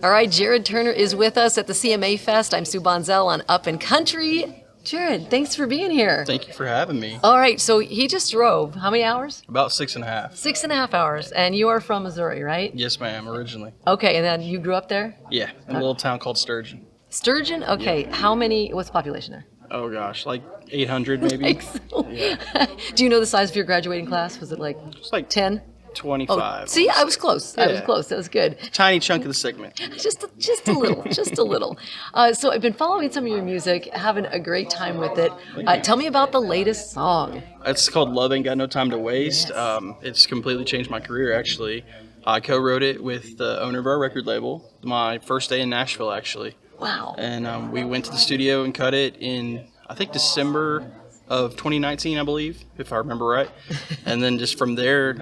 All right, Jarrod Turner is with us at the CMA Fest. I'm Sue Bonzell on Up and Country. Jarrod, thanks for being here. Thank you for having me. All right, so he just drove. How many hours? About 6.5. 6.5 hours. And you are from Missouri, right? Yes, ma'am, originally. Okay, and then you grew up there? Yeah, in a little town called Sturgeon. Sturgeon? Okay, what's the population there? Oh gosh, like 800 maybe. Like so. Yeah. Do you know the size of your graduating class? Was it like It's like 10? 25. Oh, see, I was close. I was Yeah. close. That was good. Tiny chunk of the segment. Just a little, just a little. So I've been following some of your music, having a great time with it. Tell me about the latest song. It's called Love Ain't Got No Time to Waste. Yes. It's completely changed my career, actually. I co-wrote it with the owner of our record label, my first day in Nashville, actually. Wow. And we went to the studio and cut it in, I think, December of 2019, I believe, if I remember right. And then just from there,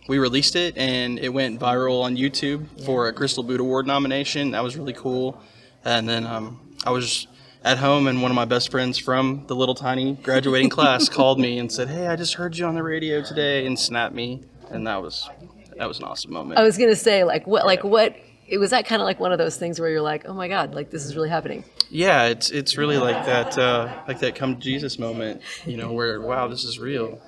we released it, and it went viral on YouTube for a Crystal Boot Award nomination. That was really cool. And then I was at home, and one of my best friends from the little tiny graduating class called me and said, "Hey, I just heard you on the radio today," and snapped me. And that was an awesome moment. I was gonna say, what? It was that kind of like one of those things where you're like, oh my God, like this is really happening. Yeah, it's really like that come to Jesus moment, where wow, this is real.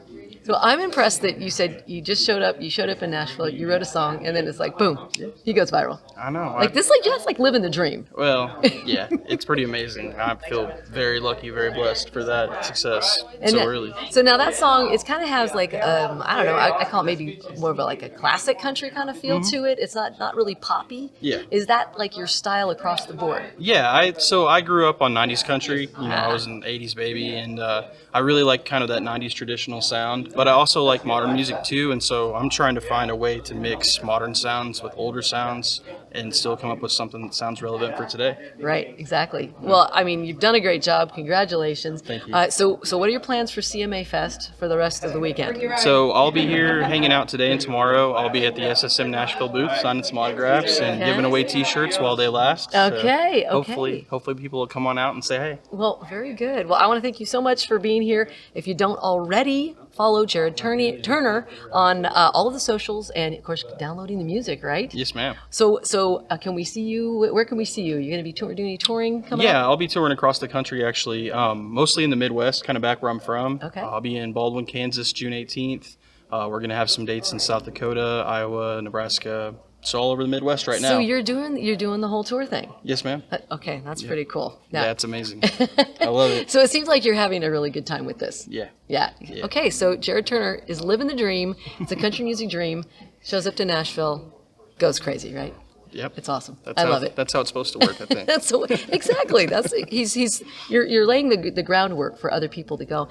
So I'm impressed that you said you just showed up in Nashville, you wrote a song, and then it's like, boom, he goes viral. I know. Like this, like just like living the dream. Well, yeah, it's pretty amazing. I feel very lucky, very blessed for that success so early. So now that song, it kind of has like, I don't know, I call it maybe more of a classic country kind of feel to it. It's not really poppy. Yeah. Is that like your style across the board? Yeah, I grew up on 90s country. I was an 80s baby, and I really like kind of that 90s traditional sound. But I also like modern music too, and so I'm trying to find a way to mix modern sounds with older sounds and still come up with something that sounds relevant for today. Right, exactly. Well, I mean, you've done a great job. Congratulations. Thank you. So what are your plans for CMA Fest for the rest of the weekend? So I'll be here hanging out today and tomorrow. I'll be at the SSM Nashville booth signing some autographs and giving away T-shirts while they last. So Okay. Hopefully people will come on out and say hey. Well, very good. Well, I want to thank you so much for being here. If you don't already, follow Jarrod Turner on all of the socials and, of course, downloading the music, right? Yes, ma'am. So can we see you? Where can we see you? You're going to be doing any touring coming up? Yeah, I'll be touring across the country, actually, mostly in the Midwest, kind of back where I'm from. Okay. I'll be in Baldwin, Kansas, June 18th. We're going to have some dates in South Dakota, Iowa, Nebraska. So all over the Midwest right now. So you're doing the whole tour thing? Yes, ma'am. Okay, that's pretty cool. Yeah, it's amazing. I love it. So it seems like you're having a really good time with this. Yeah. Yeah. Okay, so Jarrod Turner is living the dream. It's a country music dream. Shows up to Nashville, goes crazy, right? Yep. It's awesome. I love it. That's how it's supposed to work, I think. Exactly. You're laying the groundwork for other people to go,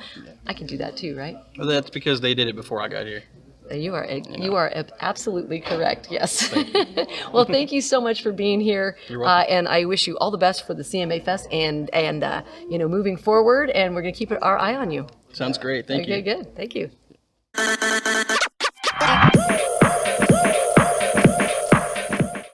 I can do that too, right? Well, that's because they did it before I got here. You are absolutely correct. Yes. Well, thank you so much for being here. You're welcome. And I wish you all the best for the CMA Fest and moving forward. And we're going to keep our eye on you. Sounds great. Thank you. Okay, good. Thank you.